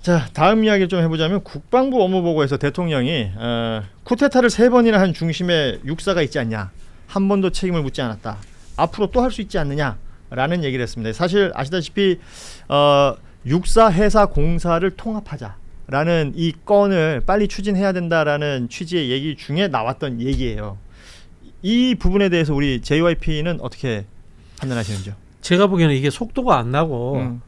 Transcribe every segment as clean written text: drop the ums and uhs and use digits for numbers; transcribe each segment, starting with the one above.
자, 다음 이야기를 좀 해보자면 국방부 업무보고에서 대통령이 쿠데타를 3번이나 한 중심에 육사가 있지 않냐, 한 번도 책임을 묻지 않았다, 앞으로 또 할 수 있지 않느냐라는 얘기를 했습니다. 사실 아시다시피 육사 해사 공사를 통합하자라는 이 건을 빨리 추진해야 된다라는 취지의 얘기 중에 나왔던 얘기예요. 이 부분에 대해서 우리 JYP는 어떻게 판단하시는지요? 제가 보기에는 이게 속도가 안 나고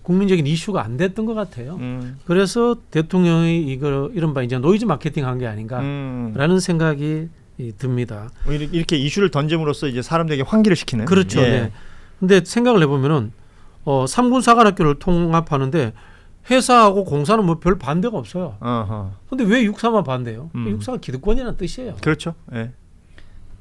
국민적인 이슈가 안 됐던 것 같아요. 그래서 대통령이 이거 이른바 이제 노이즈 마케팅한 게 아닌가라는 생각이 듭니다. 이렇게 이슈를 던짐으로써 이제 사람들에게 환기를 시키는. 그렇죠. 예. 네. 근데 생각을 해보면은 3군 사관학교를 통합하는데 회사하고 공사는 뭐 별 반대가 없어요. 근데 왜 육사만 반대해요? 육사가 기득권이라는 뜻이에요. 그렇죠. 예.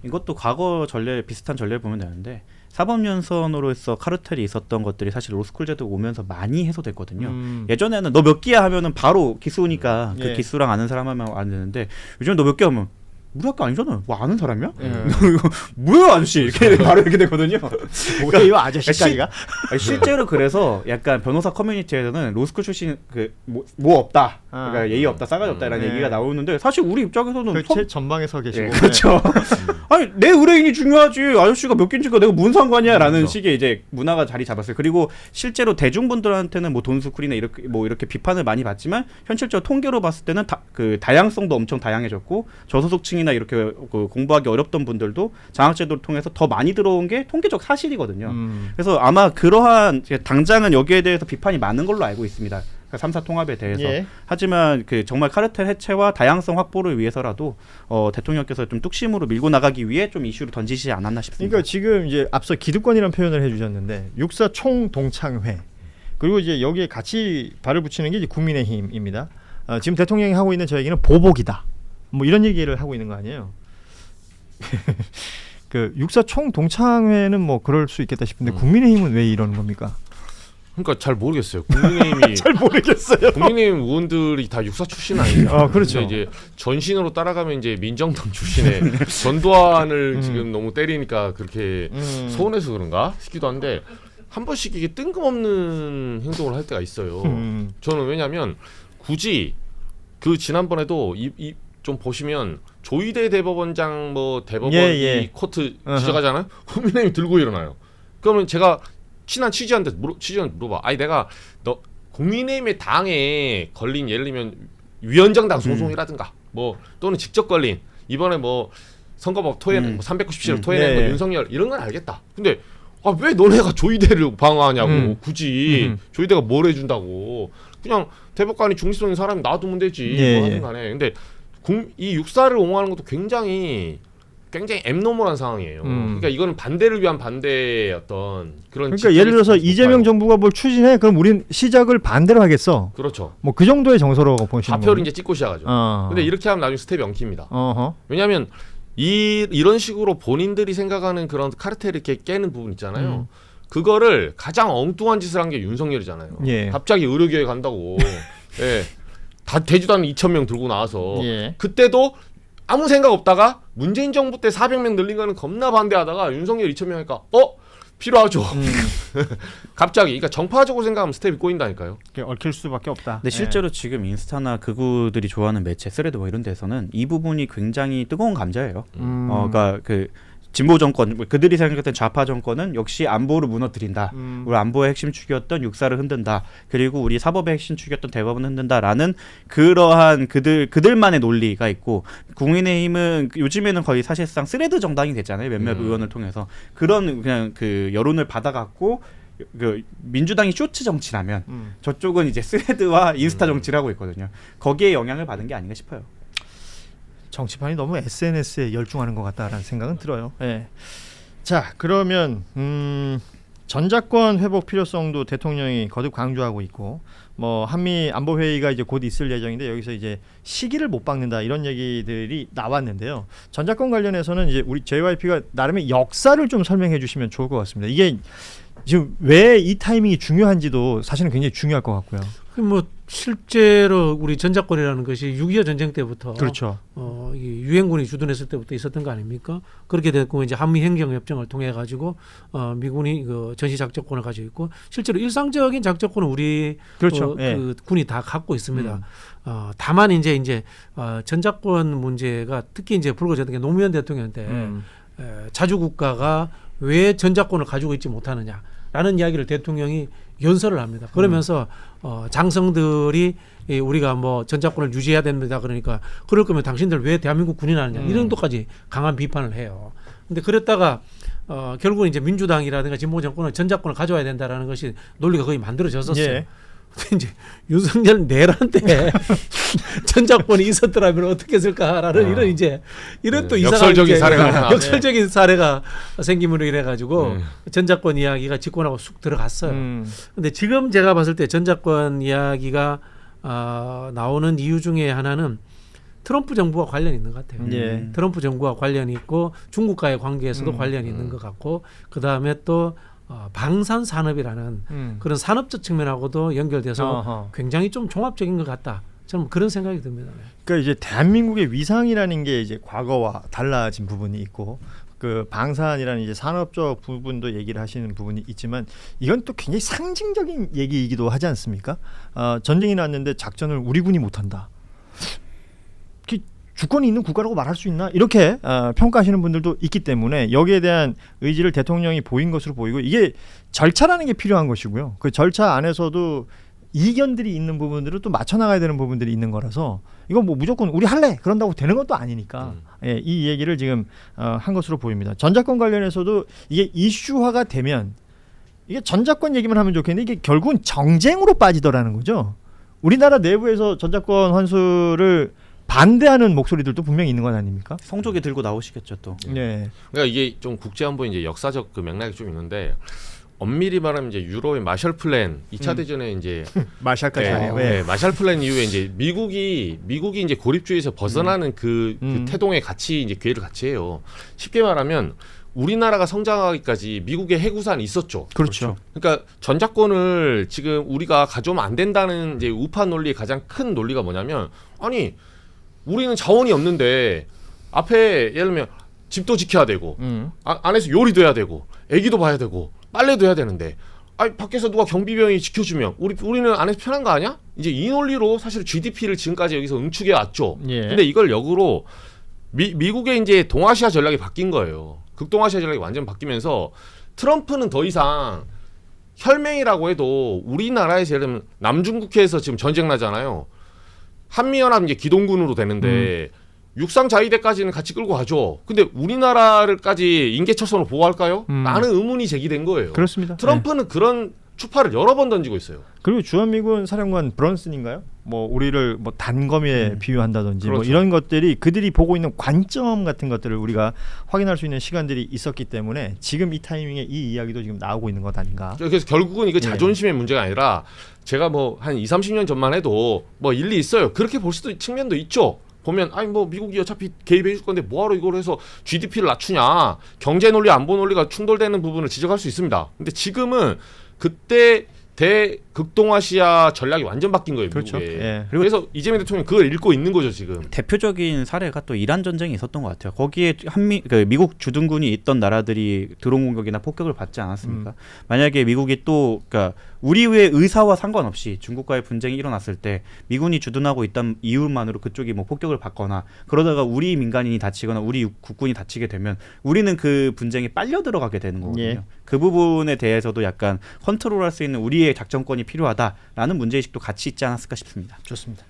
이것도 과거 전례 비슷한 전례를 보면 되는데 사법연수원으로서 카르텔이 있었던 것들이 사실 로스쿨 제도가 오면서 많이 해소됐거든요. 예전에는 너 몇 기야 하면은 바로 기수니까 그 기수랑 아는 사람 하면 안 되는데 요즘 너 몇 기 하면 우리 학교 아니잖아. 뭐 아는 사람이야? 뭐야 아저씨 이렇게 바로 이렇게 되거든요. 뭐야 이 아저씨까지가? 실제로 그래서 약간 변호사 커뮤니티에서는 로스쿨 출신 뭐 없다, 그러니까 예의 없다, 싸가지 없다라는 얘기가 나오는데 사실 우리 입장에서는 제 전방에 서 계시고. 그렇죠. 아니 내 의뢰인이 중요하지. 아저씨가 몇 개인지가 내가 무슨 상관이야라는 그렇죠. 식의 이제 문화가 자리 잡았어요. 그리고 실제로 대중분들한테는 뭐 돈스쿨이나 이렇게 비판을 많이 받지만 현실적으로 통계로 봤을 때는 그 다양성도 엄청 다양해졌고 저소득층이나 이렇게 공부하기 어렵던 분들도 장학제도를 통해서 더 많이 들어온 게 통계적 사실이거든요. 그래서 아마 그러한 당장은 여기에 대해서 비판이 많은 걸로 알고 있습니다. 3사 통합에 대해서. 하지만 그 정말 카르텔 해체와 다양성 확보를 위해서라도 대통령께서 좀 뚝심으로 밀고 나가기 위해 좀 이슈를 던지시지 않았나 싶습니다. 그러니까 지금 이제 앞서 기득권이라는 표현을 해주셨는데 육사 총동창회, 그리고 이제 여기에 같이 발을 붙이는 게 이제 국민의힘입니다. 지금 대통령이 하고 있는 저 얘기는 보복이다, 뭐 이런 얘기를 하고 있는 거 아니에요? 그 육사 총동창회는 뭐 그럴 수 있겠다 싶은데 국민의힘은 왜 이러는 겁니까? 그러니까 잘 모르겠어요. 국민의힘이 잘 모르겠어요. 국민의힘 의원들이 다 육사 출신 아니에요. 그렇죠. 이제 전신으로 따라가면 이제 민정당 출신의 전두환을 지금 너무 때리니까 그렇게 서운해서 그런가 싶기도 한데 한 번씩 이게 뜬금없는 행동을 할 때가 있어요. 저는 왜냐하면 굳이 그 지난번에도 좀 보시면 조희대 대법원장 뭐 대법원 이 코트 지적하잖아요. 국민의힘 들고 일어나요. 그러면 제가 친한 취재한테 물어봐. 아니 내가 너 국민의힘의 당에 걸린 예를 들면 위원장당 소송이라든가 뭐 또는 직접 걸린 이번에 뭐 선거법 토해낸 397을 토해낸 거 윤석열 이런 건 알겠다. 근데 왜 너네가 조희대를 방어하냐고. 굳이 조희대가 뭘 해준다고. 그냥 대법관이 중립성 있는 사람이 놔두면 되지. 뭐 하든 간에. 근데 이 육사를 옹호하는 것도 굉장히 앱노멀한 상황이에요. 그러니까 이거는 반대를 위한 반대의 어떤 그런. 그러니까 예를 들어서 이재명 정부가 뭘 추진해, 그럼 우린 시작을 반대로 하겠어. 그렇죠. 뭐 그 정도의 정서로 보시는 거예요. 좌표를 이제 찍고 시작하죠. 근데 이렇게 하면 나중에 스텝이 엉킵니다. 왜냐하면 이런 식으로 본인들이 생각하는 그런 카르텔을 이렇게 깨는 부분 있잖아요. 그거를 가장 엉뚱한 짓을 한 게 윤석열이잖아요. 갑자기 의료계에 간다고. 다 되지도 않은 2,000명 들고 나와서 그때도 아무 생각 없다가 문재인 정부 때 400명 늘린 거는 겁나 반대하다가 윤석열 2,000명 하니까 필요하죠. 갑자기. 그러니까 정파적으로 생각하면 스텝이 꼬인다니까요. 얽힐 수밖에 없다. 근데 실제로 지금 인스타나 극우들이 좋아하는 매체, 스레드 뭐 이런 데서는 이 부분이 굉장히 뜨거운 감자예요. 그러니까 그 진보 정권, 그들이 생각했던 좌파 정권은 역시 안보를 무너뜨린다. 우리 안보의 핵심 축이었던 육사를 흔든다. 그리고 우리 사법의 핵심 축이었던 대법원을 흔든다라는 그러한 그들만의 논리가 있고, 국민의힘은 요즘에는 거의 사실상 스레드 정당이 됐잖아요. 몇몇 의원을 통해서 그런 그냥 그 여론을 받아갖고 그 민주당이 쇼츠 정치라면 저쪽은 이제 스레드와 인스타 정치를 하고 있거든요. 거기에 영향을 받은 게 아닌가 싶어요. 정치판이 너무 SNS에 열중하는 것 같다라는 생각은 들어요. 자, 그러면 전작권 회복 필요성도 대통령이 거듭 강조하고 있고, 뭐 한미 안보 회의가 이제 곧 있을 예정인데 여기서 이제 시기를 못 박는다 이런 얘기들이 나왔는데요. 전작권 관련해서는 이제 우리 JYP가 나름의 역사를 좀 설명해 주시면 좋을 것 같습니다. 이게 지금 왜 이 타이밍이 중요한지도 사실은 굉장히 중요할 것 같고요. 뭐 실제로 우리 전작권이라는 것이 6.25 전쟁 때부터 그렇죠. 이 유엔군이 주둔했을 때부터 있었던 거 아닙니까? 그렇게 됐고 이제 한미 행정협정을 통해 가지고 미군이 그 전시 작전권을 가지고 있고 실제로 일상적인 작전권은 우리 그렇죠. 그 군이 다 갖고 있습니다. 다만 이제 전작권 문제가 특히 이제 불거졌던 게 노무현 대통령 때 자주 국가가 왜 전작권을 가지고 있지 못하느냐라는 이야기를 대통령이 연설을 합니다. 그러면서 장성들이 우리가 뭐 전작권을 유지해야 됩니다. 그러니까 그럴 거면 당신들 왜 대한민국 군인 하느냐 이런 정도까지 강한 비판을 해요. 근데 그랬다가 결국은 이제 민주당이라든가 진보 정권은 전작권을 가져와야 된다라는 것이 논리가 거의 만들어졌었어요. 예. 근데 이제 윤석열 내란때 전작권이 있었더라면 어떻게 했을까라는 이런 또 이상한 역설적인 사례가 역설적인 사례가 생김으로 인해 가지고 전작권 이야기가 집권하고 쑥 들어갔어요. 근데 지금 제가 봤을 때 전작권 이야기가 나오는 이유 중에 하나는 트럼프 정부와 관련이 있는 것 같아요. 예. 트럼프 정부와 관련이 있고 중국과의 관계에서도 관련이 있는 것 같고 그다음에 또 방산 산업이라는 그런 산업적 측면하고도 연결돼서 굉장히 좀 종합적인 것 같다. 저는 그런 생각이 듭니다. 그러니까 이제 대한민국의 위상이라는 게 이제 과거와 달라진 부분이 있고 그 방산이라는 이제 산업적 부분도 얘기를 하시는 부분이 있지만 이건 또 굉장히 상징적인 얘기이기도 하지 않습니까? 전쟁이 났는데 작전을 우리 군이 못한다. 주권이 있는 국가라고 말할 수 있나 이렇게 평가하시는 분들도 있기 때문에 여기에 대한 의지를 대통령이 보인 것으로 보이고 이게 절차라는 게 필요한 것이고요. 그 절차 안에서도 이견들이 있는 부분들을 또 맞춰 나가야 되는 부분들이 있는 거라서 이건 뭐 무조건 우리 할래 그런다고 되는 것도 아니니까 예, 이 얘기를 지금 한 것으로 보입니다. 전작권 관련해서도 이게 이슈화가 되면 이게 전작권 얘기만 하면 좋겠는데 이게 결국은 정쟁으로 빠지더라는 거죠. 우리나라 내부에서 전작권 환수를 반대하는 목소리들도 분명히 있는 건 아닙니까? 성조기 들고 나오시겠죠 또. 네. 그러니까 이게 좀 국제 안보 이제 역사적 그 맥락이 좀 있는데 엄밀히 말하면 이제 유럽의 마셜 플랜 2차 대전에 이제 마샬까지 하네요. 네, 마셜 플랜 이후에 이제 미국이 이제 고립주의에서 벗어나는 그 태동의 같이 이제 기회를 같이 해요. 쉽게 말하면 우리나라가 성장하기까지 미국의 해구산이 있었죠. 그렇죠. 그러니까 전작권을 지금 우리가 가져오면 안 된다는 이제 우파 논리의 가장 큰 논리가 뭐냐면 아니 우리는 자원이 없는데 앞에 예를 들면 집도 지켜야 되고 안에서 요리도 해야 되고 애기도 봐야 되고 빨래도 해야 되는데 아니 밖에서 누가 경비병이 지켜주면 우리는 안에서 편한 거 아니야? 이제 이 논리로 사실 GDP를 지금까지 여기서 응축해 왔죠. 예. 근데 이걸 역으로 미국의 이제 동아시아 전략이 바뀐 거예요. 극동아시아 전략이 완전 바뀌면서 트럼프는 더 이상 혈맹이라고 해도 우리나라에서 예를 들면 남중국해에서 지금 전쟁 나잖아요. 한미연합 이제 기동군으로 되는데 육상 자위대까지는 같이 끌고 가죠. 근데 우리나라를까지 인계철선으로 보호할까요? 라는 의문이 제기된 거예요. 그렇습니다. 트럼프는 네. 그런 추파를 여러 번 던지고 있어요. 그리고 주한미군 사령관 브런슨인가요? 뭐 우리를 뭐 단검에 비유한다든지 그렇죠. 뭐 이런 것들이 그들이 보고 있는 관점 같은 것들을 우리가 확인할 수 있는 시간들이 있었기 때문에 지금 이 타이밍에 이 이야기도 지금 나오고 있는 것 아닌가. 그래서 결국은 이거 자존심의 문제가 아니라 제가 뭐 한 20-30년 전만 해도 뭐 일리 있어요. 그렇게 볼 수도 측면도 있죠. 보면 아니 뭐 미국이 어차피 개입해 줄 건데 뭐하러 이걸 해서 GDP를 낮추냐. 경제 논리 안보 논리가 충돌되는 부분을 지적할 수 있습니다. 근데 지금은 그때 대극동아시아 전략이 완전 바뀐 거예요. 그렇죠. 미국에. 예. 그래서 이재명 대통령이 그걸 읽고 있는 거죠 지금. 대표적인 사례가 또 이란 전쟁이 있었던 것 같아요. 거기에 미국 주둔군이 있던 나라들이 드론 공격이나 폭격을 받지 않았습니까? 만약에 미국이 또 그러니까 우리의 의사와 상관없이 중국과의 분쟁이 일어났을 때 미군이 주둔하고 있던 이유만으로 그쪽이 뭐 폭격을 받거나 그러다가 우리 민간인이 다치거나 우리 국군이 다치게 되면 우리는 그 분쟁에 빨려 들어가게 되는 거거든요. 예. 그 부분에 대해서도 약간 컨트롤할 수 있는 우리의 작전권이 필요하다라는 문제의식도 같이 있지 않았을까 싶습니다. 좋습니다.